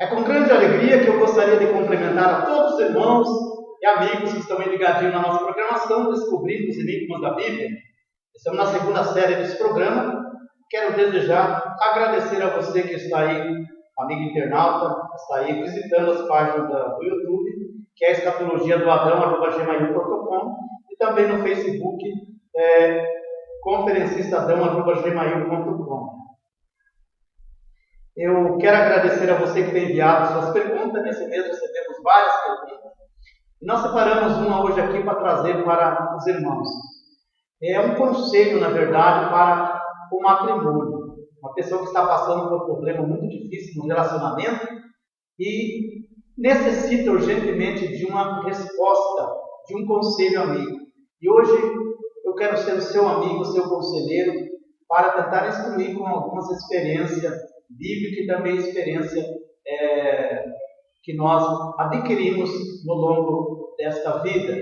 É com grande alegria que eu gostaria de cumprimentar a todos os irmãos e amigos que estão aí ligadinhos na nossa programação, descobrindo os enigmas da Bíblia. Estamos na segunda série desse programa. Quero desejar agradecer a você que está aí, amigo internauta, que está aí visitando as páginas do YouTube, que é a escatologia do Adão@gmail.com, e também no Facebook, conferencistaadão@gmail.com. Eu quero agradecer a você que tem enviado suas perguntas. Nesse mês recebemos várias perguntas. E nós separamos uma hoje aqui para trazer para os irmãos. É um conselho, na verdade, para o matrimônio. Uma pessoa que está passando por um problema muito difícil no relacionamento e necessita urgentemente de uma resposta, de um conselho amigo. E hoje eu quero ser o seu amigo, o seu conselheiro, para tentar instruir com algumas experiências bíblica e também experiência que nós adquirimos no longo desta vida.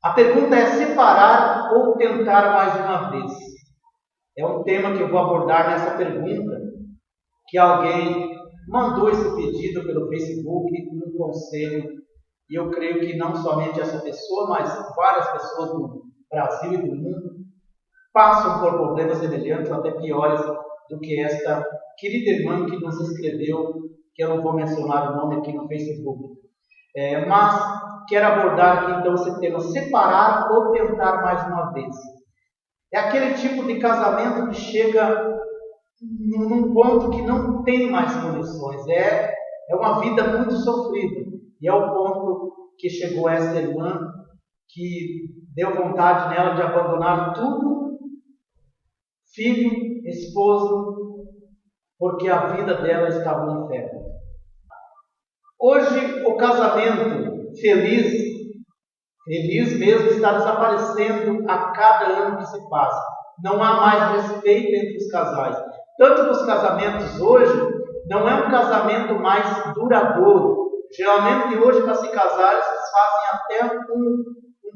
A pergunta é: separar ou tentar mais uma vez? É um tema que eu vou abordar nessa pergunta, que alguém mandou esse pedido pelo Facebook, um conselho, e eu creio que não somente essa pessoa, mas várias pessoas do Brasil e do mundo passam por problemas semelhantes, até piores do que esta querida irmã que nos escreveu, que eu não vou mencionar o nome aqui no Facebook. Mas quero abordar aqui então esse tema: separar ou tentar mais uma vez. É aquele tipo de casamento que chega num ponto que não tem mais condições. É uma vida muito sofrida. E é o ponto que chegou essa irmã, que deu vontade nela de abandonar tudo, filho, esposo, porque a vida dela estava no inferno. Hoje o casamento feliz mesmo, está desaparecendo a cada ano que se passa. Não há mais respeito entre os casais. Tanto que os casamentos hoje não é um casamento mais duradouro. Geralmente hoje, para se casar, eles fazem até um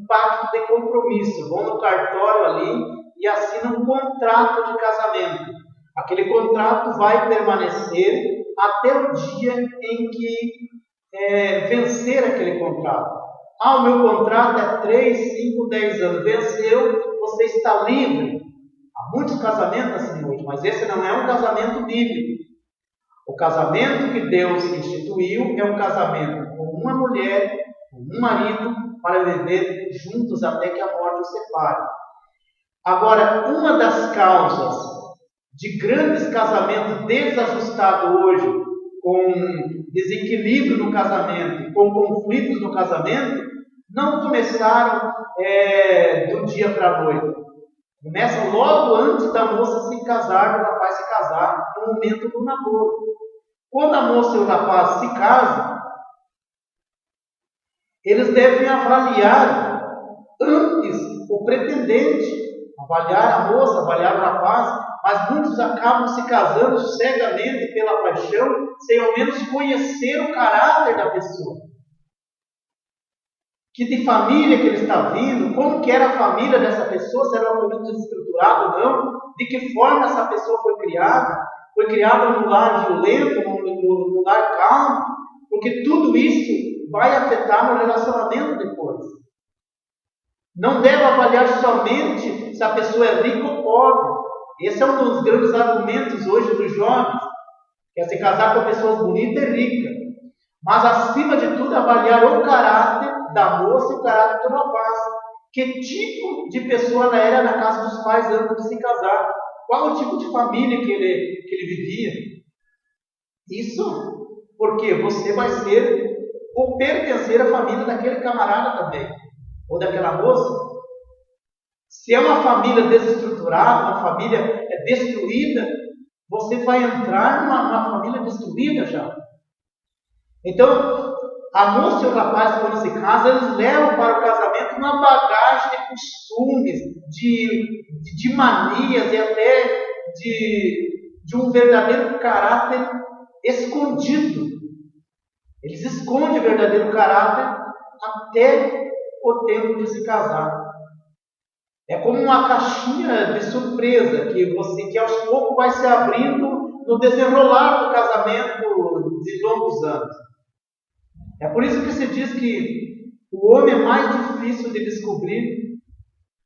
pacto de compromisso. Vão no cartório ali e assinam um contrato de casamento. Aquele contrato vai permanecer até o dia em que vencer aquele contrato. O meu contrato é 3, 5, 10 anos. Venceu, você está livre. Há muitos casamentos assim hoje, mas esse não é um casamento bíblico. O casamento que Deus instituiu é um casamento com uma mulher, com um marido, para viver juntos até que a morte os separe. Agora, uma das causas de grandes casamentos desajustados hoje, com desequilíbrio no casamento, com conflitos no casamento, não começaram do dia para a noite. Começam logo antes da moça se casar, do rapaz se casar, no momento do namoro. Quando a moça e o rapaz se casam, eles devem avaliar antes o pretendente, avaliar a moça, avaliar o rapaz, mas muitos acabam se casando cegamente pela paixão, sem ao menos conhecer o caráter da pessoa. Que de família que ele está vindo, como que era a família dessa pessoa, se era uma família desestruturada ou não, de que forma essa pessoa foi criada num lar violento, num lar calmo, porque tudo isso vai afetar no relacionamento depois. Não deve avaliar somente se a pessoa é rica ou pobre. Esse é um dos grandes argumentos hoje dos jovens, que é se casar com pessoas bonitas e ricas. Mas, acima de tudo, avaliar o caráter da moça e o caráter do rapaz. Que tipo de pessoa ela era na casa dos pais antes de se casar? Qual o tipo de família que ele vivia? Isso porque você vai ser ou pertencer à família daquele camarada também, ou daquela moça. Se é uma família desestruturada, uma família destruída, você vai entrar numa família destruída já. Então, a moça e o rapaz, quando se casam, eles levam para o casamento uma bagagem de costumes, de manias e até de um verdadeiro caráter escondido. Eles escondem o verdadeiro caráter até o tempo de se casar. É como uma caixinha de surpresa que aos poucos vai se abrindo no desenrolar do casamento de longos anos. É por isso que se diz que o homem é mais difícil de descobrir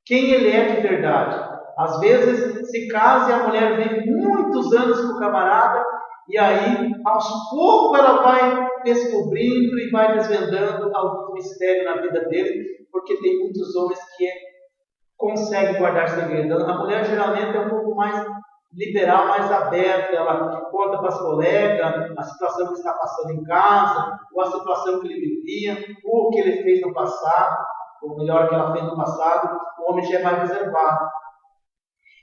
quem ele é de verdade. Às vezes se casa e a mulher vem muitos anos com o camarada, e aí aos poucos ela vai descobrindo e vai desvendando algum mistério na vida dele, porque tem muitos homens que conseguem guardar segredo. A mulher geralmente é um pouco mais liberal, mais aberta, ela conta para as colegas a situação que está passando em casa, ou a situação que ele vivia, ou o que ele fez no passado, ou melhor, o que ela fez no passado. O homem já é mais reservado.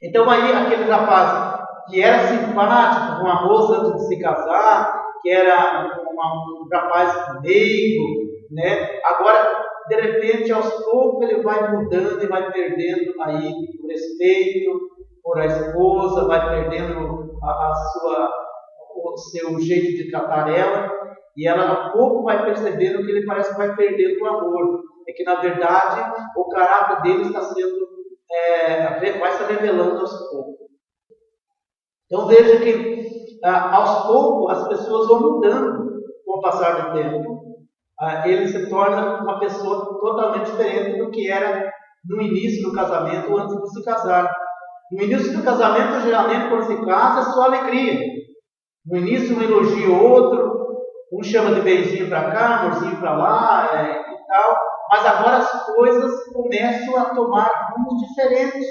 Então aí aquele rapaz que era simpático com a moça antes de se casar, que era um rapaz meigo, né? Agora, de repente, aos poucos ele vai mudando e vai perdendo aí o respeito por a esposa, vai perdendo o seu jeito de tratar ela, e ela a pouco vai percebendo que ele parece que vai perdendo o amor. É que, na verdade, o caráter dele está sendo, vai se revelando aos poucos. Então veja que aos poucos as pessoas vão mudando com o passar do tempo. Ele se torna uma pessoa totalmente diferente do que era no início do casamento, antes de se casar. No início do casamento, geralmente, quando se casa, é só alegria. No início, um elogia o outro, um chama de benzinho para cá, amorzinho para lá e tal. Mas agora as coisas começam a tomar rumos diferentes.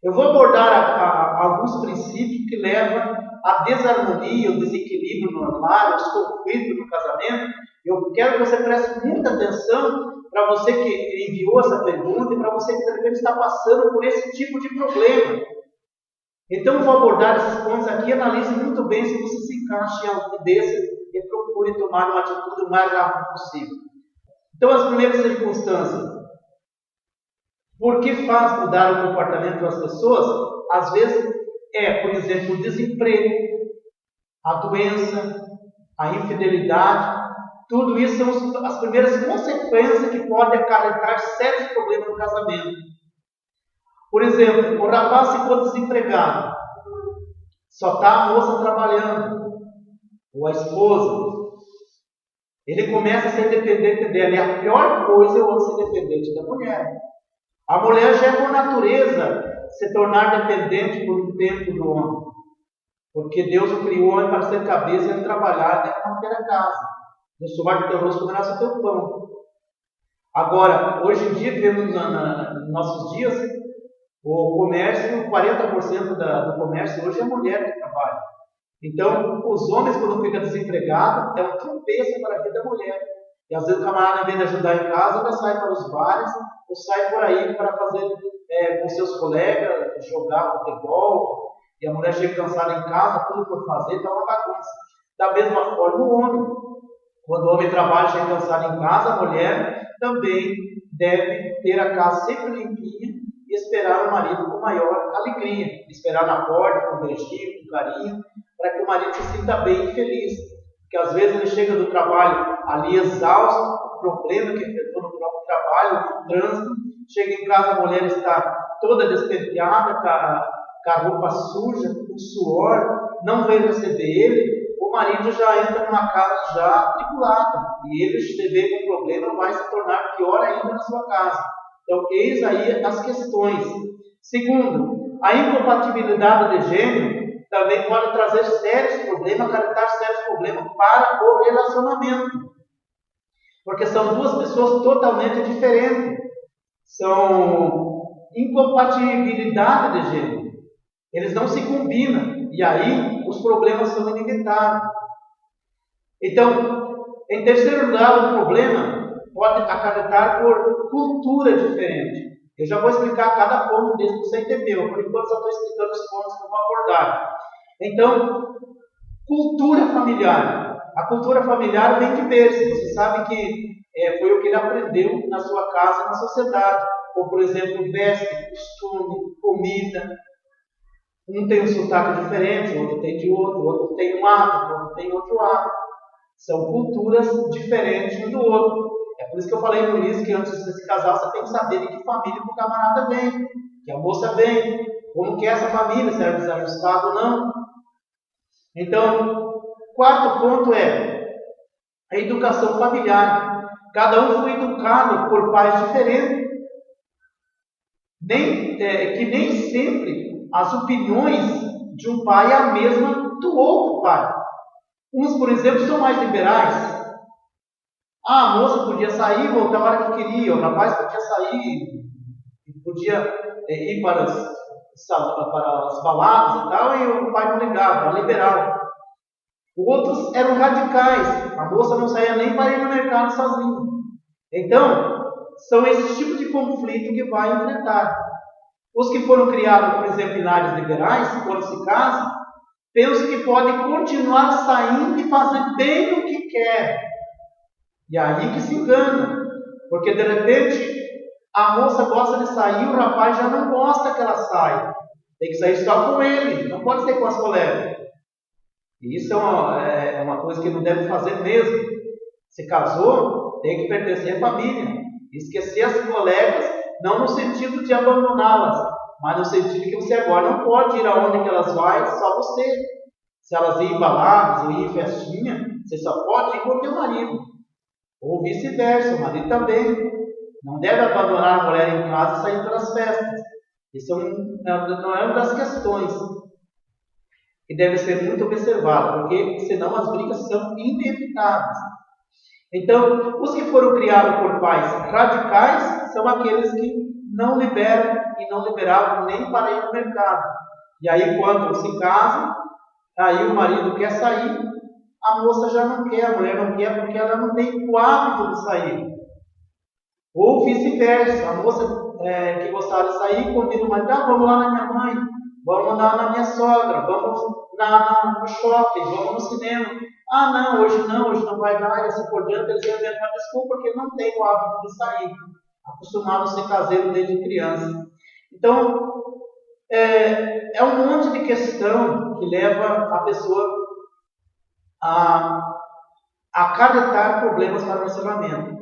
Eu vou abordar alguns princípios que levam à desarmonia, ao desequilíbrio no lar, aos conflitos no casamento. Eu quero que você preste muita atenção, para você que enviou essa pergunta e para você que de repente está passando por esse tipo de problema. Então eu vou abordar esses pontos aqui, analise muito bem se você se encaixa em algum desses e procure tomar uma atitude o mais rápido possível. Então, as primeiras circunstâncias. Por que faz mudar o comportamento das pessoas? Às vezes por exemplo, o desemprego, a doença, a infidelidade. Tudo isso são as primeiras consequências que podem acarretar sérios problemas no casamento. Por exemplo, o rapaz ficou desempregado. Só está a moça trabalhando, ou a esposa. Ele começa a ser dependente dela. E a pior coisa é o homem ser dependente da mulher. A mulher já é por natureza se tornar dependente por um tempo do homem. Porque Deus o criou homem para ser cabeça e trabalhar e manter a casa. No suor do teu rosto comerás o teu pão. Agora, hoje em dia, vemos nos nossos dias, o comércio, 40% do comércio hoje é a mulher que trabalha. Então, os homens, quando ficam desempregados, é um tropeço para a vida da mulher. E às vezes o camarada, ao invés de ajudar em casa, ela sai para os bares, ou sai por aí para fazer com seus colegas, jogar futebol, e a mulher chega cansada em casa, tudo por fazer, está uma bagunça. Da mesma forma, o homem. Quando o homem trabalha, chega cansado em casa, a mulher também deve ter a casa sempre limpinha e esperar o marido com maior alegria. Esperar na porta, com beijinho, com carinho, para que o marido se sinta bem e feliz. Porque às vezes ele chega do trabalho ali exausto, o problema que enfrentou no próprio trabalho, no trânsito, chega em casa, a mulher está toda despenteada, com a roupa suja, com suor, não vem receber ele, o marido já entra numa casa já atribulada, e ele, se vê com problema, vai se tornar pior ainda na sua casa. Então, eis aí as questões. Segundo, a incompatibilidade de gênero também pode trazer sérios problemas, acarretar sérios problemas para o relacionamento. Porque são duas pessoas totalmente diferentes. São incompatibilidade de gênero. Eles não se combinam. E aí os problemas são inevitáveis. Então, em terceiro lugar, o problema pode acarretar por cultura diferente. Eu já vou explicar cada ponto desse que você entendeu. Por enquanto, só estou explicando os pontos que eu vou abordar. Então, cultura familiar. A cultura familiar vem de berço. Você sabe que foi o que ele aprendeu na sua casa, na sociedade. Ou, por exemplo, veste, costume, comida. Um tem um sotaque diferente, outro tem de outro tem um hábito, outro tem outro hábito. São culturas diferentes um do outro. É por isso que eu falei no início que antes de você se casar, você tem que saber de que família que o camarada vem, que a moça vem, como que é essa família, se é desajustada ou não. Então, quarto ponto é a educação familiar. Cada um foi educado por pais diferentes. Que nem sempre as opiniões de um pai é a mesma do outro pai. Uns, por exemplo, são mais liberais. A moça podia sair, voltar a hora que queria, o rapaz podia sair, podia ir para as baladas e tal, e o pai não ligava, era liberal. Outros eram radicais, a moça não saía nem para ir no mercado sozinha. Então, são esses tipos de conflito que vai enfrentar. Os que foram criados, por exemplo, em lares liberais, quando se casam, pensam que podem continuar saindo e fazer bem o que quer. E aí que se engana, porque de repente a moça gosta de sair, o rapaz já não gosta que ela saia. Tem que sair só com ele, não pode ser com as colegas. E isso é uma coisa que não deve fazer mesmo. Se casou, tem que pertencer à família. Esquecer as colegas, não no sentido de abandoná-las, mas no sentido que você agora não pode ir aonde que elas vão, só você. Se elas irem em baladas ou ir em festinha, você só pode ir com o teu marido. Ou vice-versa, o marido também. Não deve abandonar a mulher em casa e sair pelas festas. Isso não é uma das questões que deve ser muito observada, porque senão as brigas são inevitáveis. Então, os que foram criados por pais radicais são aqueles que não liberam e não liberavam nem para ir no mercado. E aí, quando se casam, aí o marido quer sair, a moça já não quer, a mulher não quer, porque ela não tem o hábito de sair. Ou vice-versa, a moça que gostava de sair, convida o marido, vamos lá na minha mãe, vamos lá na minha sogra, vamos no shopping, vamos no cinema. Não, hoje não vai dar, e assim por diante, eles inventam uma desculpa porque não tem o hábito de sair, acostumado a ser caseiro desde criança. Então, é um monte de questão que leva a pessoa a acarretar problemas para o relacionamento.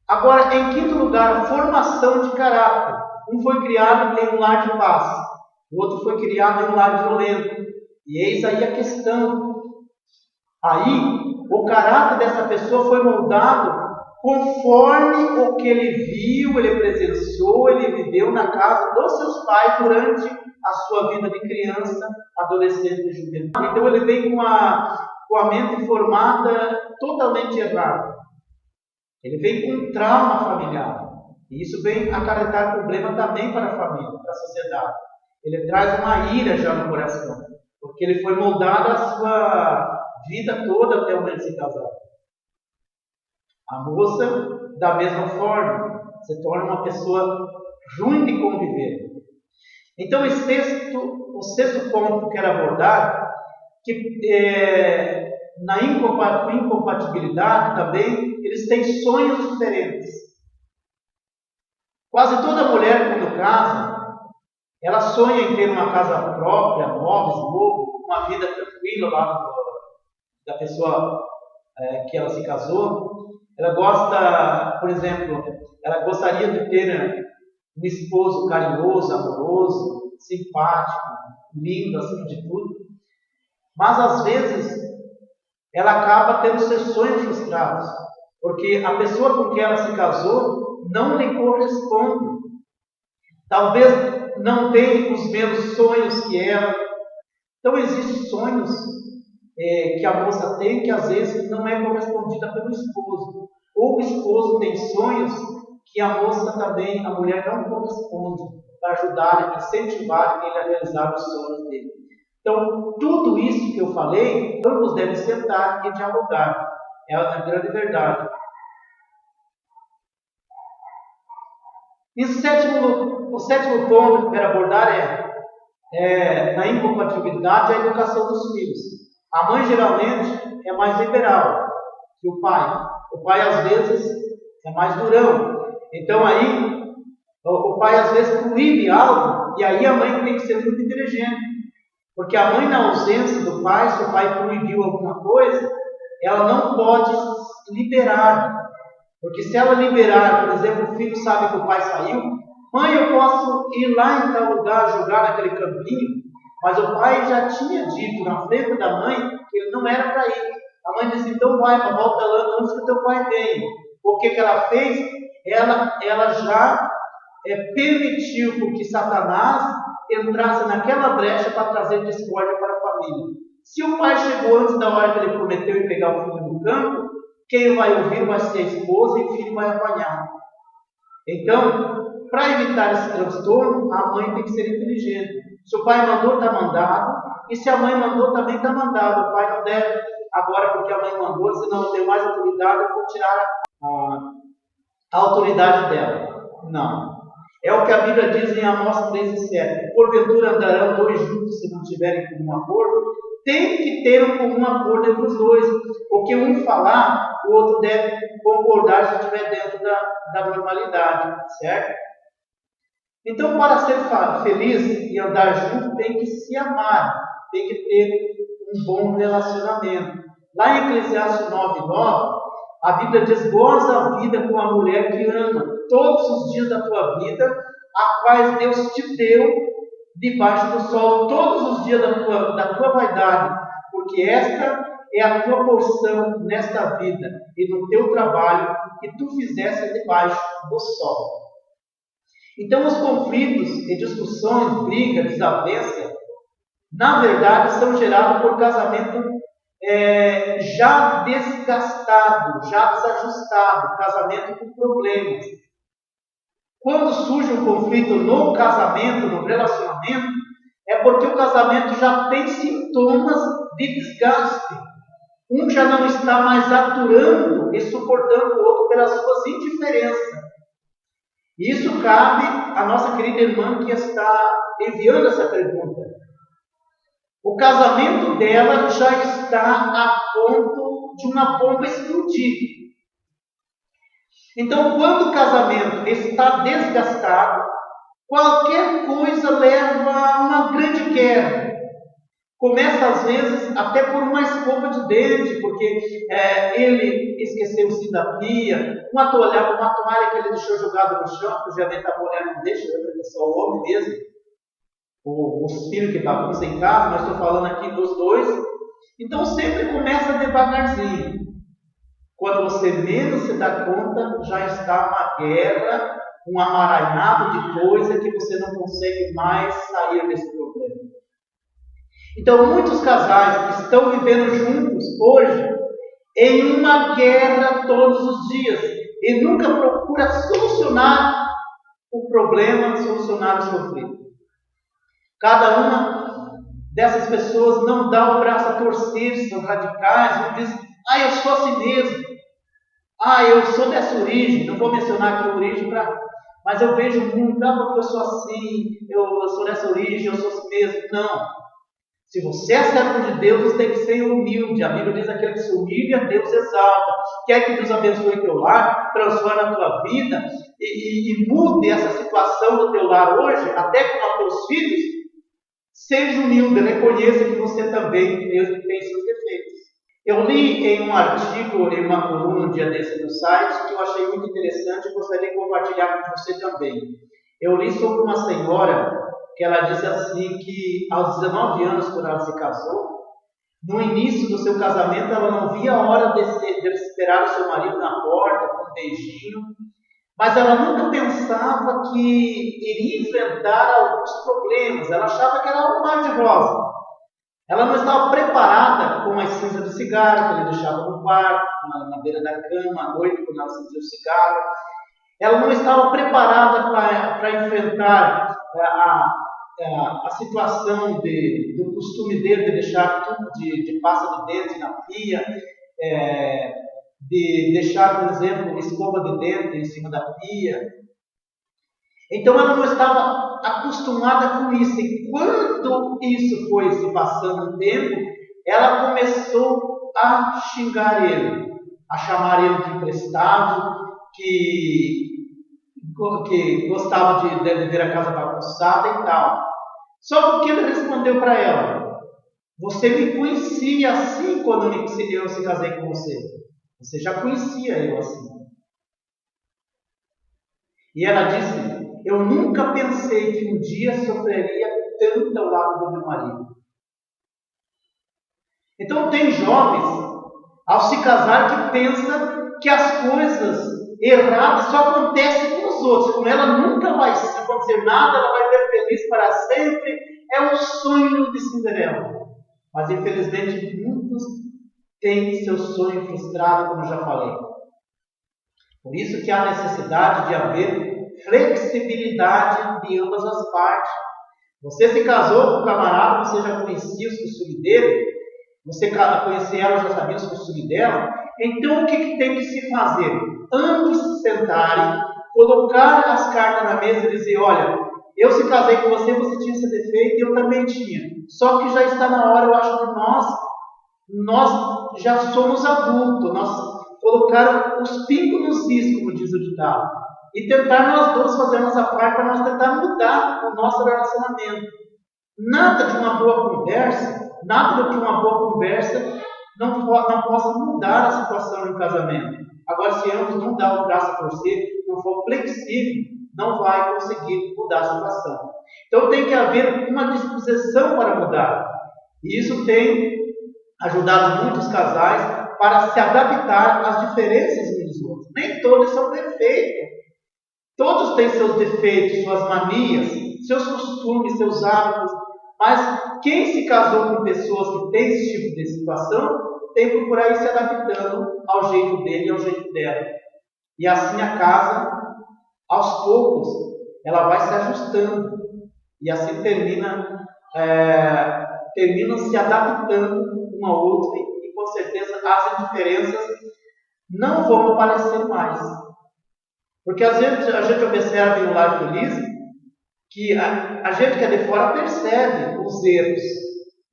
Agora, em quinto lugar, a formação de caráter. Um foi criado em um lar de paz, o outro foi criado em um lar violento. E eis aí a questão. Aí, o caráter dessa pessoa foi moldado conforme o que ele viu, ele presenciou, ele viveu na casa dos seus pais durante a sua vida de criança, adolescente e juventude. Então ele vem com a mente formada totalmente errada. Ele vem com um trauma familiar. E isso vem acarretar problema também para a família, para a sociedade. Ele traz uma ira já no coração, porque ele foi moldado a sua vida toda até o momento de se casar. A moça, da mesma forma, se torna uma pessoa ruim de conviver. Então, o sexto ponto que eu quero abordar, que na incompatibilidade também, eles têm sonhos diferentes. Quase toda mulher, quando casa, ela sonha em ter uma casa própria, móveis novos, uma vida tranquila lá da pessoa que ela se casou. Ela gosta, por exemplo, ela gostaria de ter um esposo carinhoso, amoroso, simpático, lindo, acima de tudo. Mas, às vezes, ela acaba tendo seus sonhos frustrados, porque a pessoa com quem ela se casou não lhe corresponde. Talvez não tenha os mesmos sonhos que ela. Então, existem sonhos que a moça tem que às vezes não é correspondida pelo esposo. Ou o esposo tem sonhos que a moça também, a mulher não corresponde, para ajudar, incentivar ele a realizar os sonhos dele. Então, tudo isso que eu falei, ambos devem sentar e dialogar. É a grande verdade. E o sétimo ponto que eu quero abordar na incompatibilidade, a educação dos filhos. A mãe geralmente é mais liberal que o pai. O pai às vezes é mais durão. Então aí, o pai às vezes proíbe algo, e aí a mãe tem que ser muito inteligente. Porque a mãe, na ausência do pai, se o pai proibiu alguma coisa, ela não pode liberar. Porque se ela liberar, por exemplo, o filho sabe que o pai saiu, mãe, eu posso ir lá em tal lugar, jogar naquele campinho, mas o pai já tinha dito na frente da mãe que ele não era para ir. A mãe disse, então vai, mas volta lá antes que o teu pai venha. O que ela fez? Ela já permitiu que Satanás entrasse naquela brecha para trazer discórdia para a família. Se o pai chegou antes da hora que ele prometeu em pegar o filho no campo, quem vai ouvir vai ser a esposa e o filho vai apanhar. Então, para evitar esse transtorno, a mãe tem que ser inteligente. Se o pai mandou, está mandado. E se a mãe mandou, também está mandado. O pai não deve, agora porque a mãe mandou, senão eu tenho mais autoridade, eu vou tirar a autoridade dela. Não. É o que a Bíblia diz em Amós 3:7. Porventura andarão dois juntos se não tiverem comum acordo? Tem que ter um comum acordo entre os dois. Porque um falar, o outro deve concordar se estiver dentro da normalidade, certo? Então, para ser feliz e andar junto, tem que se amar, tem que ter um bom relacionamento. Lá em Eclesiastes 9:9, a Bíblia diz, goza a vida com a mulher que ama, todos os dias da tua vida, a quais Deus te deu debaixo do sol, todos os dias da tua vaidade, porque esta é a tua porção nesta vida e no teu trabalho que tu fizeste debaixo do sol. Então, os conflitos e discussões, briga, desavença, na verdade, são gerados por casamento já desgastado, já desajustado, casamento com problemas. Quando surge um conflito no casamento, no relacionamento, é porque o casamento já tem sintomas de desgaste. Um já não está mais aturando e suportando o outro pelas suas indiferenças. Isso cabe à nossa querida irmã que está enviando essa pergunta. O casamento dela já está a ponto de uma bomba explodir. Então, quando o casamento está desgastado, qualquer coisa leva a uma grande guerra. Começa, às vezes, até por uma escova de dente, porque ele esqueceu-se da pia, uma toalha que ele deixou jogada no chão, que geralmente a mulher não deixa, é só o homem mesmo, os filhos que bagunçam em casa, mas estou falando aqui dos dois. Então, sempre começa devagarzinho. Quando você menos se dá conta, já está uma guerra, um amaranhado de coisa que você não consegue mais sair desse problema. Então, muitos casais estão vivendo juntos hoje em uma guerra todos os dias e nunca procura solucionar o problema, solucionar os conflitos. Cada uma dessas pessoas não dá o braço a torcer, são radicais, um diz, eu sou assim mesmo, eu sou dessa origem, não vou mencionar aqui a origem, mas eu vejo o mundo, porque eu sou assim, eu sou dessa origem, eu sou assim mesmo. Não. Se você é servo de Deus, você tem que ser humilde. A Bíblia diz que aquele que se humilha, Deus exalta. Quer que Deus abençoe teu lar, transforme a tua vida e mude essa situação do teu lar hoje, até com os teus filhos, seja humilde, reconheça que você também tem seus defeitos. Eu li em um artigo, em uma coluna um dia desse no site, que eu achei muito interessante e gostaria de compartilhar com você também. Eu li sobre uma senhora que ela disse assim que aos 19 anos, quando ela se casou, no início do seu casamento, ela não via a hora de esperar o seu marido na porta, com um beijinho, mas ela nunca pensava que iria enfrentar alguns problemas. Ela achava que era um mar de rosa. Ela não estava preparada com as cinzas do cigarro que ele deixava no quarto, na beira da cama, à noite, quando ela acendia o cigarro. Ela não estava preparada para enfrentar a situação do costume dele de deixar tudo de pasta de dente na pia, de deixar, por exemplo, escova de dente em cima da pia. Então ela não estava acostumada com isso. E quando isso foi se passando o tempo, ela começou a xingar ele, a chamar ele de emprestado, que gostava de ver a casa bagunçada e tal. Só porque ele respondeu para ela: você me conhecia assim quando eu se casei com você. Você já conhecia eu assim. E ela disse: eu nunca pensei que um dia sofreria tanto ao lado do meu marido. Então tem jovens, ao se casar, que pensam que as coisas erradas só acontecem com os outros. Como ela nunca vai acontecer nada, ela vai ser feliz para sempre. É o sonho de Cinderela. Mas infelizmente muitos têm seu sonho frustrado, como já falei. Por isso que há necessidade de haver flexibilidade de ambas as partes. Você se casou com um camarada, você já conhecia os costumes dele, você conhecia ela, já sabia os costumes dela. Então o que tem que se fazer? Ambos se sentarem, colocar as cartas na mesa e dizer: olha, eu se casei com você, você tinha esse defeito e eu também tinha. Só que já está na hora, eu acho que nós já somos adultos, nós colocar os pingos nos is, como diz o ditado, e tentar nós dois fazer a nossa parte para nós tentar mudar o nosso relacionamento. Nada de uma boa conversa, nada do que uma boa conversa não possa mudar a situação no casamento. Agora, se ambos não dão o braço a torcer, não for flexível, não vai conseguir mudar a situação. Então tem que haver uma disposição para mudar. E isso tem ajudado muitos casais para se adaptar às diferenças uns dos outros. Nem todos são perfeitos. Todos têm seus defeitos, suas manias, seus costumes, seus hábitos. Mas quem se casou com pessoas que têm esse tipo de situação, tem que procurar ir se adaptando ao jeito dele e ao jeito dela. E assim a casa, aos poucos, ela vai se ajustando. E assim terminam se adaptando uma ao outra, e com certeza as diferenças não vão aparecer mais. Porque às vezes a gente observa em um lar feliz que a gente que é de fora percebe os erros,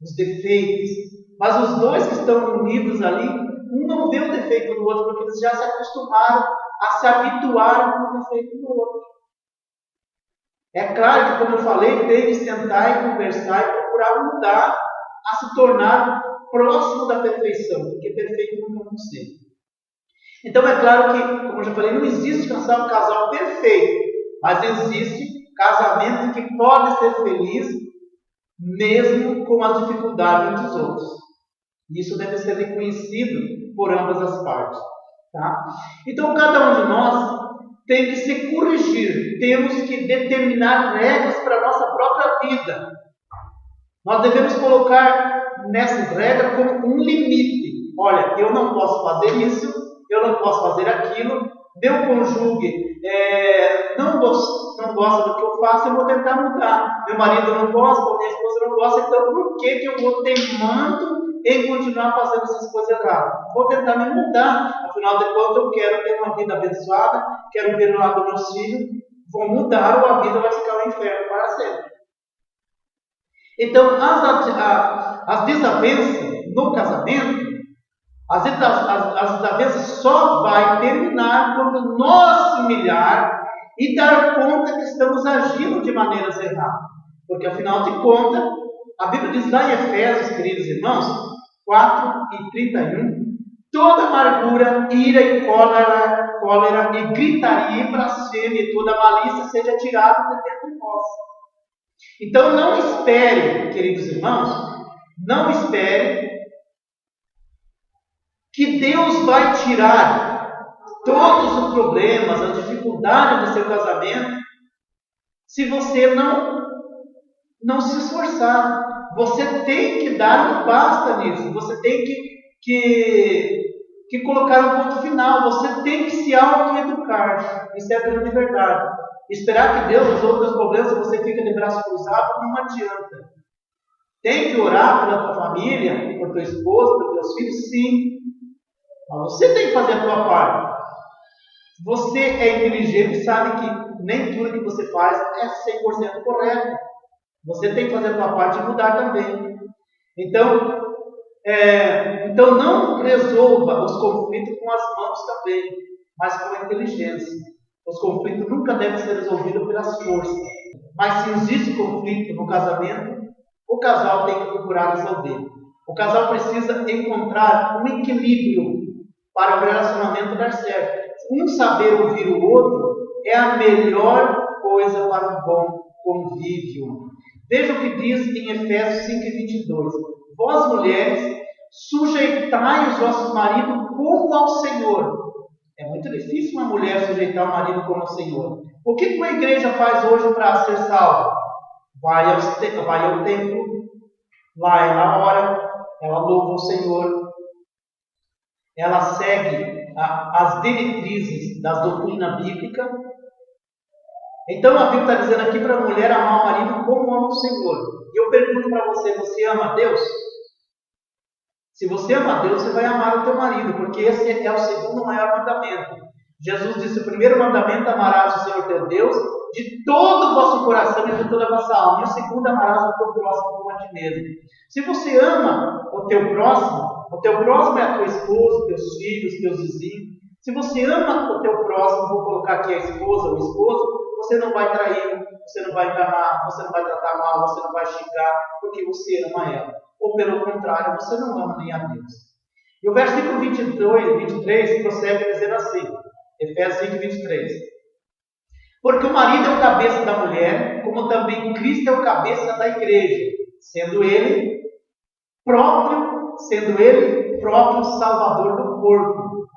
os defeitos, mas os dois que estão unidos ali, um não vê o defeito do outro, porque eles já se acostumaram a se habituar com o defeito do outro. É claro que, como eu falei, tem que sentar e conversar e procurar mudar, a se tornar próximo da perfeição, porque perfeito nunca vamos ser. Então é claro que, como eu já falei, não existe casal perfeito, mas existe casamento que pode ser feliz mesmo com as dificuldades dos outros. Isso deve ser reconhecido por ambas as partes. Tá? Então cada um de nós tem que se corrigir, temos que determinar regras para a nossa própria vida. Nós devemos colocar nessas regras como um limite. Olha, eu não posso fazer isso, eu não posso fazer aquilo, meu cônjuge não gosta do que eu faço, eu vou tentar mudar. Meu marido não gosta, minha esposa não gosta, então por que eu vou teimando em continuar fazendo essas coisas erradas? Vou tentar me mudar, afinal de contas eu quero ter uma vida abençoada, quero ver o lado dos meus filhos, vou mudar ou a vida vai ficar um inferno para sempre. Então as desavenças no casamento, as desavenças só vai terminar quando nós se humilhar e dar conta que estamos agindo de maneiras erradas. Porque, afinal de contas, a Bíblia diz lá em Efésios, queridos irmãos, 4:31, toda amargura, ira e cólera e gritaria e blasfêmia e toda malícia seja tirada de dentro de nós. Então não espere, queridos irmãos, não espere que Deus vai tirar todos os problemas, as dificuldades do seu casamento, se você não se esforçar. Você tem que dar um basta nisso, você tem que colocar um ponto final, você tem que se auto-educar. Isso é a grande verdade. Esperar que Deus resolva os problemas se você fica de braço cruzado não adianta. Tem que orar pela tua família, por tua esposa, pelos teus filhos, sim. Mas você tem que fazer a tua parte. Você é inteligente e sabe que nem tudo que você faz é 100% correto. Você tem que fazer a tua parte e mudar também. Então não resolva os conflitos com as mãos também, mas com a inteligência. Os conflitos nunca devem ser resolvidos pelas forças. Mas se existe conflito no casamento, o casal tem que procurar resolver. O casal precisa encontrar um equilíbrio para o relacionamento dar certo. Um saber ouvir o outro é a melhor coisa para um bom convívio. Veja o que diz em Efésios 5:22. Vós, mulheres, sujeitai os vossos maridos como ao Senhor. É muito difícil uma mulher sujeitar o marido como ao Senhor. O que uma igreja faz hoje para ser salva? Vai ao templo, lá ela ora, ela louva o Senhor, ela segue as diretrizes da doutrina bíblica. Então a Bíblia está dizendo aqui para a mulher amar o marido como ama o Senhor. E eu pergunto para você, você ama a Deus? Se você ama a Deus, você vai amar o teu marido, porque esse é o segundo maior mandamento. Jesus disse: o primeiro mandamento, amarás o Senhor teu Deus de todo o vosso coração e de toda a vossa alma. E o segundo, amarás o teu próximo como a ti mesmo. Se você ama o teu próximo é a tua esposa, teus filhos, teus vizinhos. Se você ama o teu próximo, vou colocar aqui a esposa ou o esposo, você não vai trair, você não vai enganar, você não vai tratar mal, você não vai xingar, porque você ama ela. Ou pelo contrário, você não ama nem a Deus. E o versículo 23 prossegue dizendo assim, Efésios 5:23. Porque o marido é o cabeça da mulher, como também Cristo é o cabeça da igreja, sendo ele próprio salvador do corpo.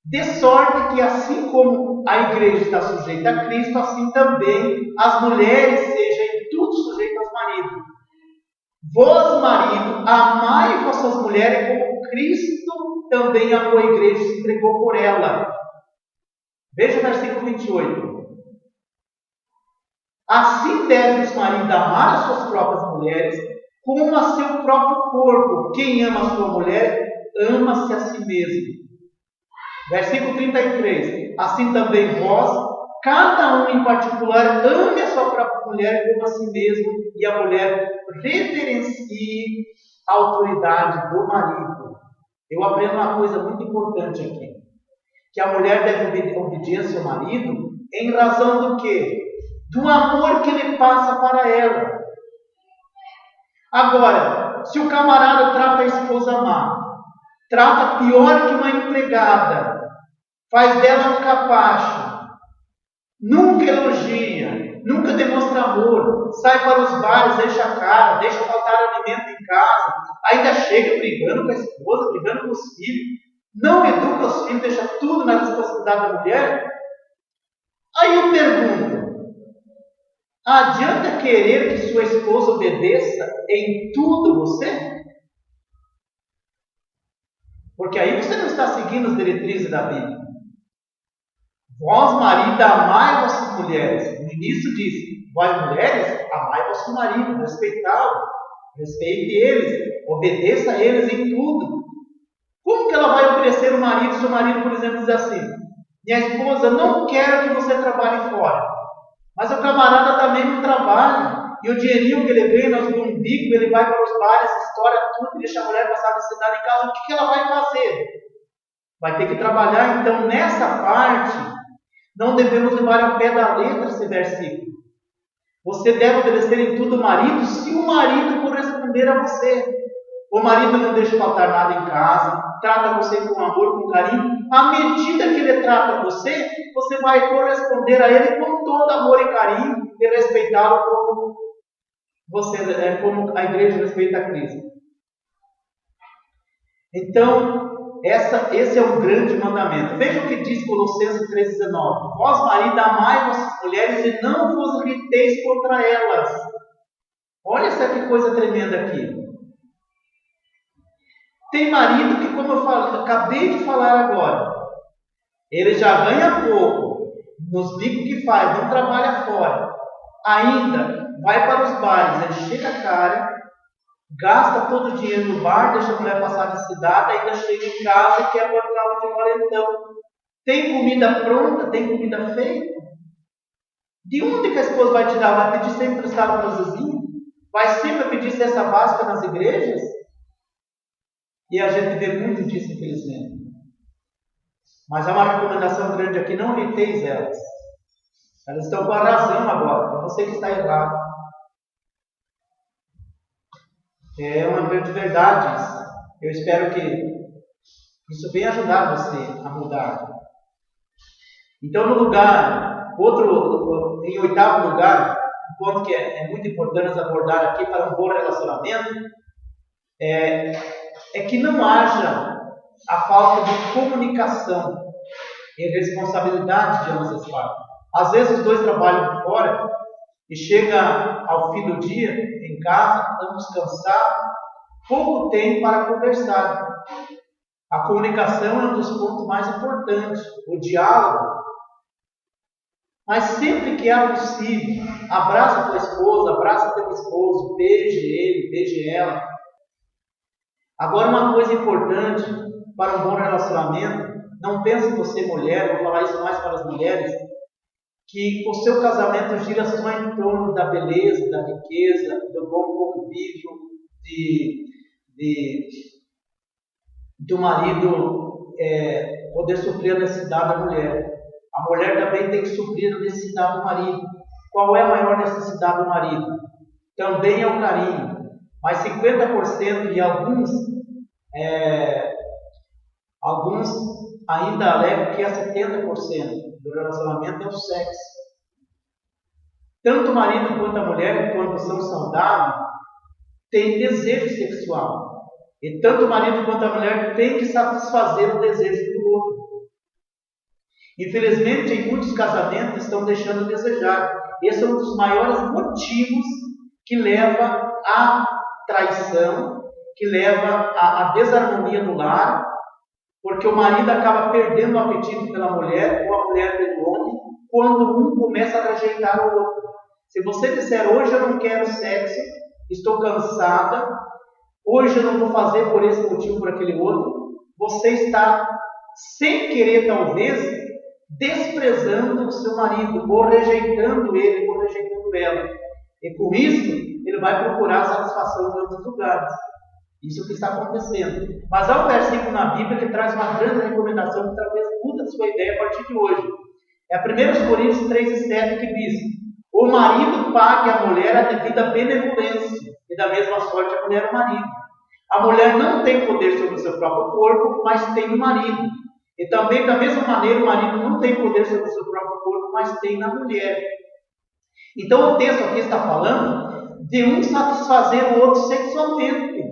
De sorte que assim como a igreja está sujeita a Cristo, assim também as mulheres sejam em tudo sujeitas aos maridos. Vós, marido, amai vossas mulheres como Cristo também amou a igreja e se entregou por ela. Veja o versículo 28. Assim devem os maridos amar as suas próprias mulheres como a seu próprio corpo. Quem ama a sua mulher, ama-se a si mesmo. Versículo 33. Assim também vós, cada um em particular, ame a sua própria mulher como a si mesmo, e a mulher reverencie a autoridade do marido. Eu aprendo uma coisa muito importante aqui. Que a mulher deve obedecer ao seu marido em razão do quê? Do amor que ele passa para ela. Agora, se o camarada trata a esposa mal, trata pior que uma empregada, faz dela um capacho, nunca elogia, nunca demonstra amor, sai para os bares, enche a cara, deixa faltar alimento em casa, ainda chega brigando com a esposa, brigando com os filhos, não educa os filhos, deixa tudo na responsabilidade da mulher. Aí eu pergunto, adianta querer que sua esposa obedeça em tudo você? Porque aí você não está seguindo as diretrizes da Bíblia. Vós, marido, amai vossas mulheres. No início diz, vós, mulheres, amai vosso marido, respeitá-lo, respeite eles, obedeça a eles em tudo. Como que ela vai obedecer o marido se o marido, por exemplo, diz assim, minha esposa não quer que você trabalhe fora, mas o camarada também não trabalha, e o dinheirinho que ele ganha nos umbigos, ele vai para os bares, estoura tudo, deixa a mulher passar a cidade em casa, o que ela vai fazer? Vai ter que trabalhar. Então nessa parte, não devemos levar ao pé da letra esse versículo. Você deve obedecer em tudo o marido, se o marido corresponder a você. O marido não deixa faltar nada em casa, trata você com amor, com carinho. À medida que ele trata você, você vai corresponder a ele com todo amor e carinho e respeitá-lo como a igreja respeita a Cristo. Então, esse é um grande mandamento. Veja o que diz Colossenses 3,19. Vós, marido, amai vossas mulheres e não vos irriteis contra elas. Olha essa que coisa tremenda aqui. Tem marido que, como eu acabei de falar agora, ele já ganha pouco, nos bicos que faz, não trabalha fora, ainda vai para os bares, enche a cara, gasta todo o dinheiro no bar, deixa a mulher passar na cidade, ainda chega em casa e quer bancar de valentão. Tem comida pronta, tem comida feita. De onde que a esposa vai tirar? Vai pedir sempre emprestado para os vizinhos? Vai sempre pedir cesta básica nas igrejas? E a gente vê muito disso, infelizmente. Mas há uma recomendação grande aqui, não irriteis elas. Elas estão com a razão agora, é você que está errado. É uma grande verdade isso. Eu espero que isso venha ajudar você a mudar. Então, no lugar Em oitavo lugar, um ponto que é muito importante abordar aqui para um bom relacionamento, é que não haja a falta de comunicação e responsabilidade de ambas as partes. Às vezes os dois trabalham fora e chega ao fim do dia, em casa, ambos cansados, pouco tempo para conversar. A comunicação é um dos pontos mais importantes, o diálogo. Mas sempre que é possível, abraça tua esposa, abraça teu esposo, beije ele, beije ela. Agora, uma coisa importante para um bom relacionamento, não pense você mulher, vou falar isso mais para as mulheres, que o seu casamento gira só em torno da beleza, da riqueza, do bom convívio, do marido poder suprir a necessidade da mulher. A mulher também tem que suprir a necessidade do marido. Qual é a maior necessidade do marido? Também é o carinho. Mas 50% e alguns ainda alegam que é 70% do relacionamento é o sexo. Tanto o marido quanto a mulher, quando são saudáveis, têm desejo sexual. E tanto o marido quanto a mulher têm que satisfazer o desejo do outro. Infelizmente, em muitos casamentos estão deixando a desejar. Esse é um dos maiores motivos que leva à traição, que leva à desarmonia do lar, porque o marido acaba perdendo o apetite pela mulher ou a mulher pelo homem, quando um começa a rejeitar o outro. Se você disser, hoje eu não quero sexo, estou cansada, hoje eu não vou fazer por esse motivo, por aquele outro, você está, sem querer talvez, desprezando o seu marido, ou rejeitando ele, ou rejeitando ela. E com isso, ele vai procurar satisfação em outros lugares. Isso que está acontecendo. Mas há um versículo na Bíblia que traz uma grande recomendação que talvez mude a sua ideia a partir de hoje. É 1 Coríntios 3:7 que diz: o marido pague à mulher a devida benevolência, e da mesma sorte a mulher ao marido. A mulher não tem poder sobre o seu próprio corpo, mas tem o marido. E também, da mesma maneira, o marido não tem poder sobre o seu próprio corpo, mas tem na mulher. Então, o texto aqui está falando de um satisfazer o outro sexualmente.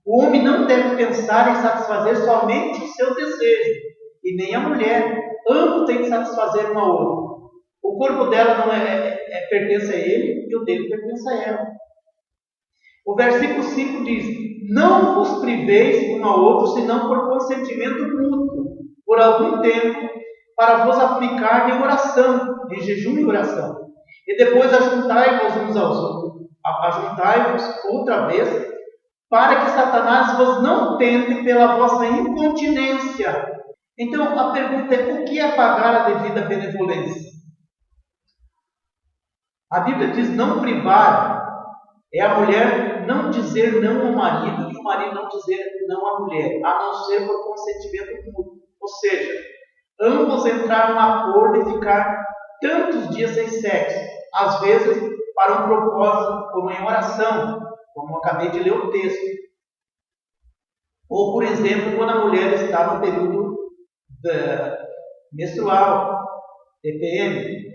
O homem não deve pensar em satisfazer somente o seu desejo, e nem a mulher. Ambos têm que satisfazer um ao outro. O corpo dela não pertence a ele, e o dele pertence a ela. O versículo 5 diz: não vos priveis um ao outro, senão por consentimento mútuo, por algum tempo, para vos aplicar em oração, em jejum e oração. E depois ajuntai-vos uns aos outros, ajuntai-vos outra vez, para que Satanás vos não tente pela vossa incontinência. Então, a pergunta é: o que é pagar a devida benevolência? A Bíblia diz não privar, é a mulher não dizer não ao marido e o marido não dizer não à mulher, a não ser por consentimento mútuo. Ou seja, ambos entrar num acordo e ficar tantos dias sem sexo, às vezes para um propósito, como em oração, como eu acabei de ler o texto. Ou, por exemplo, quando a mulher está no período menstrual, TPM,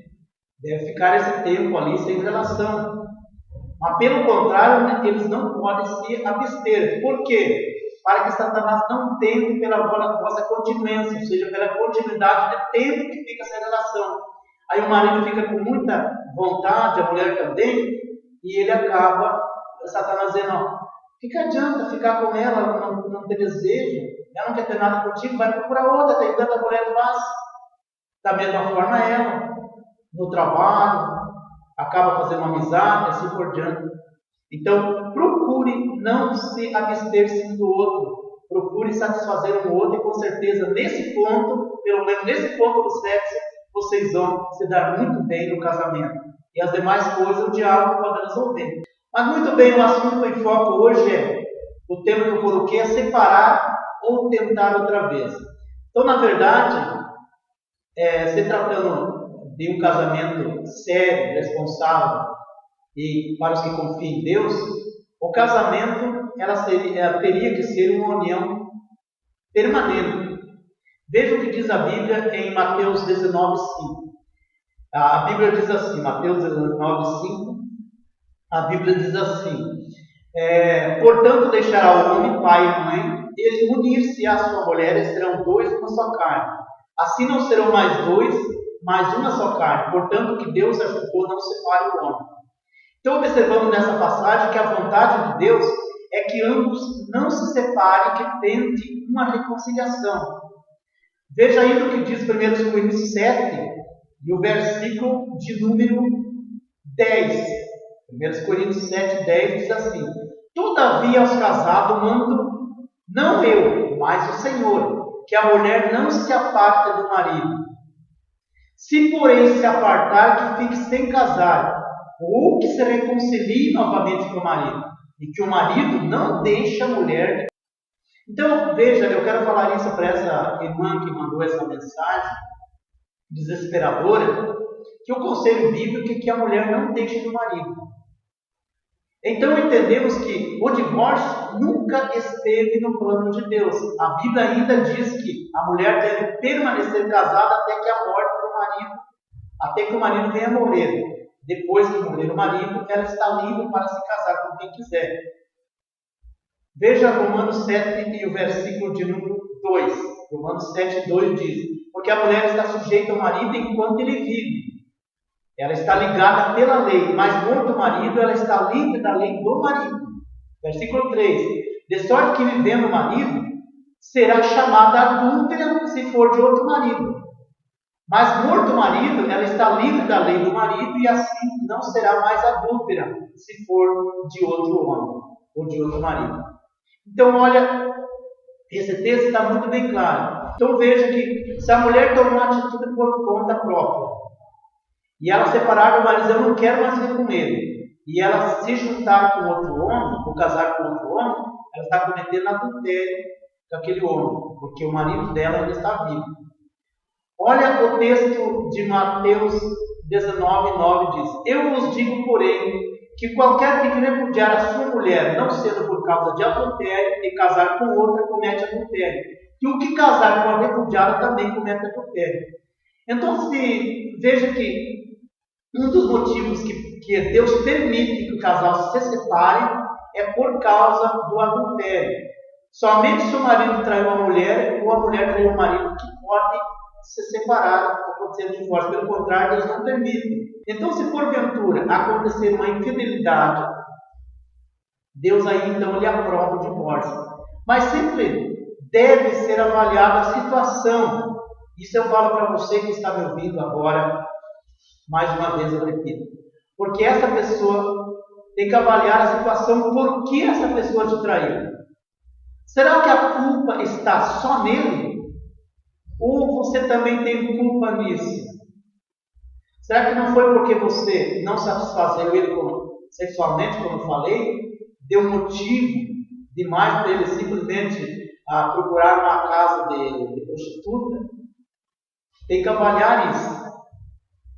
deve ficar esse tempo ali sem relação. Mas, pelo contrário, eles não podem se abster. Por quê? Para que Satanás não tente pela vossa continuência, ou seja, pela continuidade de tempo que fica sem relação. Aí o marido fica com muita vontade, a mulher também, e ele acaba, Satanás dizendo: que adianta ficar com ela, não ter desejo, ela não quer ter nada contigo, vai procurar outra, tem tanta mulher fácil. Da mesma forma ela, no trabalho, acaba fazendo uma amizade, assim por diante. Então, procure não se abster-se um do outro. Procure satisfazer um outro e, com certeza, nesse ponto, pelo menos nesse ponto do sexo, vocês vão se dar muito bem no casamento. E as demais coisas, o diálogo pode resolver. Mas, muito bem, o assunto em foco hoje o tema que eu coloquei é separar ou tentar outra vez. Então, na verdade, se tratando de um casamento sério, responsável e para os que confiam em Deus, o casamento ela teria que ser uma união permanente. Veja o que diz a Bíblia em Mateus 19:5. A Bíblia diz assim, Mateus 19:5, a Bíblia diz assim: portanto, deixará o homem pai e mãe, e unir-se à sua mulher, e serão dois uma só carne. Assim não serão mais dois, mas uma só carne. Portanto, o que Deus ajuntou, não separe o homem. Então, observamos nessa passagem que a vontade de Deus é que ambos não se separem, que tente uma reconciliação. Veja ainda o que diz 1 Coríntios 7, e o versículo de número 10. 1 Coríntios 7, 10 diz assim: todavia aos casados mando, não eu, mas o Senhor, que a mulher não se aparte do marido. Se, porém, se apartar, que fique sem casar, ou que se reconcilie novamente com o marido, e que o marido não deixe a mulher. Então, veja, eu quero falar isso para essa irmã que mandou essa mensagem desesperadora, que o conselho bíblico é que a mulher não deixe do marido. Então entendemos que o divórcio nunca esteve no plano de Deus. A Bíblia ainda diz que a mulher deve permanecer casada até que a morte do marido, até que o marido venha morrer. Depois que morrer o marido, ela está livre para se casar com quem quiser. Veja Romanos 7 e o versículo de número 2. Romanos 7, 2 diz: porque a mulher está sujeita ao marido enquanto ele vive. Ela está ligada pela lei, mas morto o marido, ela está livre da lei do marido. Versículo 3. De sorte que vivendo o marido, será chamada adúltera se for de outro marido. Mas morto o marido, ela está livre da lei do marido e assim não será mais adúltera se for de outro homem ou de outro marido. Então, olha, esse texto está muito bem claro. Então veja que se a mulher tomar uma atitude por conta própria, e ela separar do marido, eu não quero mais viver com ele, e ela se juntar com outro homem, ou casar com outro homem, ela está cometendo adultério com aquele homem, porque o marido dela ainda está vivo. Olha o texto de Mateus 19, 9 diz: eu vos digo, porém, que qualquer que repudiar a sua mulher, não sendo por causa de adultério, e casar com outra, comete adultério. E o que casar com a repudiada também comete adultério. Então, veja que um dos motivos que Deus permite que o casal se separe é por causa do adultério. Somente se o marido traiu a mulher ou a mulher traiu o marido que pode se separar, acontecer o divórcio. Pelo contrário, Deus não permite. Então, se porventura acontecer uma infidelidade, Deus aí então lhe aprova o divórcio. Mas sempre deve ser avaliada a situação. Isso eu falo para você que está me ouvindo agora. Mais uma vez eu repito, porque essa pessoa tem que avaliar a situação, por que essa pessoa te traiu. Será que a culpa está só nele? Ou você também tem culpa nisso? Será que não foi porque você não satisfazeu ele sexualmente, como eu falei, deu motivo demais para ele simplesmente procurar uma casa de prostituta? Tem que avaliar isso.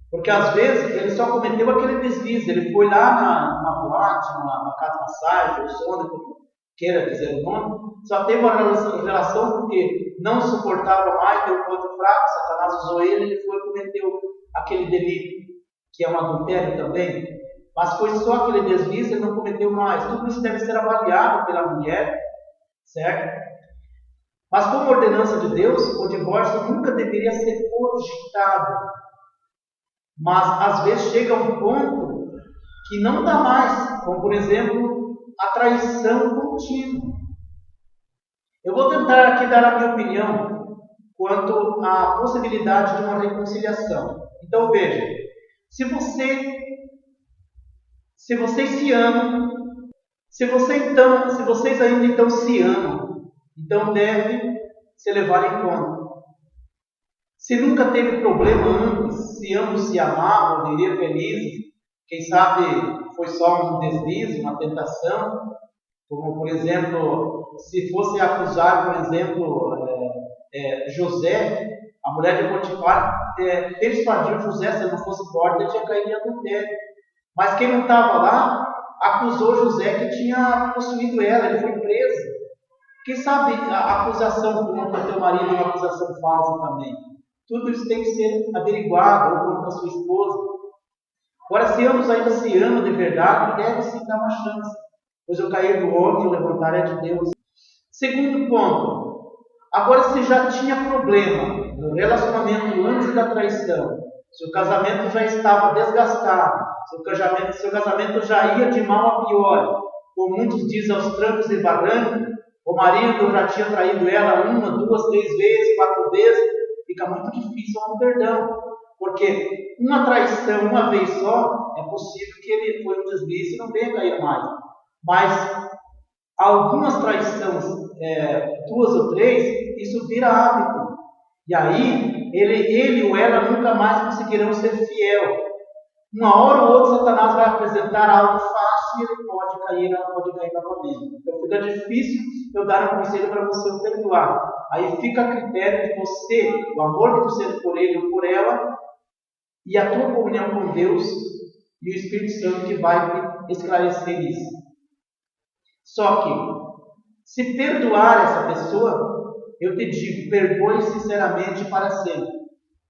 Porque às vezes ele só cometeu aquele deslize, ele foi lá numa boate, numa casa de massagem, ou sonda, como queira dizer o nome, só teve uma relação porque não suportava mais, deu um ponto fraco, Satanás usou ele foi e cometeu aquele delito, que é um adultério também. Mas foi só aquele deslize, ele não cometeu mais. Tudo isso deve ser avaliado pela mulher, certo? Mas como ordenança de Deus, o divórcio nunca deveria ser cogitado. Mas às vezes chega a um ponto que não dá mais, como por exemplo a traição contínua. Eu vou tentar aqui dar a minha opinião quanto à possibilidade de uma reconciliação. Então veja, se vocês se amam, se vocês ainda então se amam, então deve se levar em conta. Se nunca teve problema antes, se ambos se amavam, viviam felizes, quem sabe foi só um deslize, uma tentação, como por exemplo, se fosse acusar, por exemplo, José, a mulher de Potifar, persuadiu José, se não fosse forte, ele tinha caído em adultério. Mas quem não estava lá, acusou José que tinha possuído ela, ele foi preso. Quem sabe a acusação contra teu marido é uma acusação falsa também. Tudo isso tem que ser averiguado, ou contra a sua esposa. Agora, se ambos ainda se amam de verdade, deve sim dar uma chance, pois o cair do homem e o levantar é de Deus. Segundo ponto, agora se já tinha problema no relacionamento antes da traição, se o casamento já estava desgastado, se o casamento já ia de mal a pior, como muitos dizem aos trancos e barrancos, o marido já tinha traído ela 1, 2, 3 vezes, 4 vezes, fica muito difícil um perdão, porque uma traição uma vez só, é possível que ele foi um deslize e não venha cair mais, mas algumas traições, 2 ou 3, isso vira hábito, e aí ele ou ela nunca mais conseguirão ser fiel. Uma hora ou outra Satanás vai apresentar algo fácil e ele pode cair novamente. Então fica difícil eu dar um conselho para você o perdoar. Aí fica a critério de você, o amor que tu sente por ele ou por ela, e a tua comunhão com Deus e o Espírito Santo que vai esclarecer isso. Só que, se perdoar essa pessoa, eu te digo, perdoe sinceramente para sempre.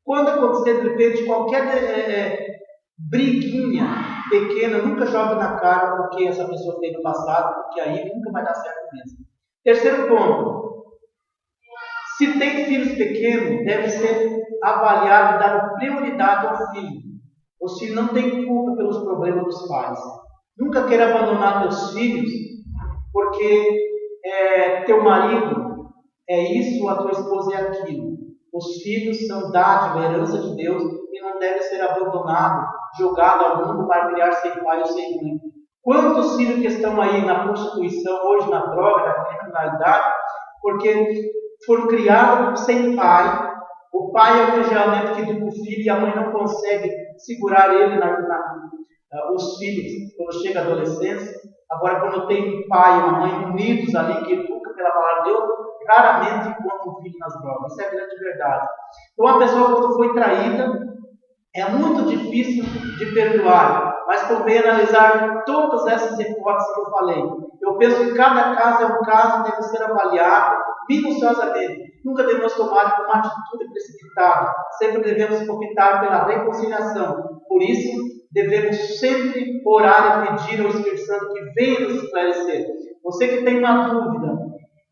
Quando acontecer de repente qualquer briguinha pequena, nunca jogue na cara o que essa pessoa fez no passado, porque aí nunca vai dar certo mesmo. Terceiro ponto, se tem filhos pequenos, deve ser avaliado e dar prioridade ao filho. Os filhos não têm culpa pelos problemas dos pais. Nunca queira abandonar teus filhos, porque teu marido é isso, a tua esposa é aquilo. Os filhos são dádiva, herança de Deus, e não deve ser abandonado, jogado ao mundo para criar sem pai ou sem mãe. Quantos filhos que estão aí na prostituição, hoje na droga, na criminalidade, porque foram criados sem pai. O pai é o geralmente que educa o filho e a mãe não consegue segurar ele, os filhos, quando chega a adolescência. Agora, quando tem um pai e uma mãe unidos ali, que educam pela palavra de Deus, raramente encontra um filho nas drogas. Isso é a grande verdade. Então, a pessoa, quando foi traída, é muito difícil de perdoar, mas convém analisar todas essas hipóteses que eu falei. Eu penso que cada caso é um caso, deve ser avaliado minuciosamente. Nunca devemos tomar uma atitude precipitada. Sempre devemos optar pela reconciliação. Por isso, devemos sempre orar e pedir ao Espírito Santo que venha nos esclarecer. Você que tem uma dúvida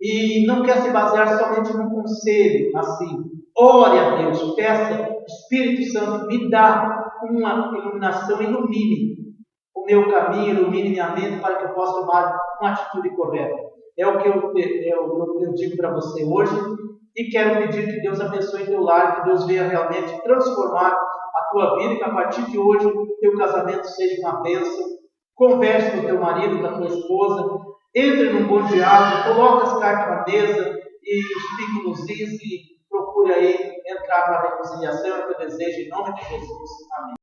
e não quer se basear somente num conselho, assim, ore a Deus, peça, Espírito Santo, me dá uma iluminação, ilumine o meu caminho, ilumine minha mente para que eu possa tomar uma atitude correta. É o que eu digo para você hoje e quero pedir que Deus abençoe teu lar, que Deus venha realmente transformar a tua vida e que a partir de hoje teu casamento seja uma bênção. Converse com o teu marido, com a tua esposa, entre num bom diálogo, coloque as cartas na mesa e os pingos nos is e procure aí entrar para a reconciliação, é o que eu desejo em nome de Jesus. Amém.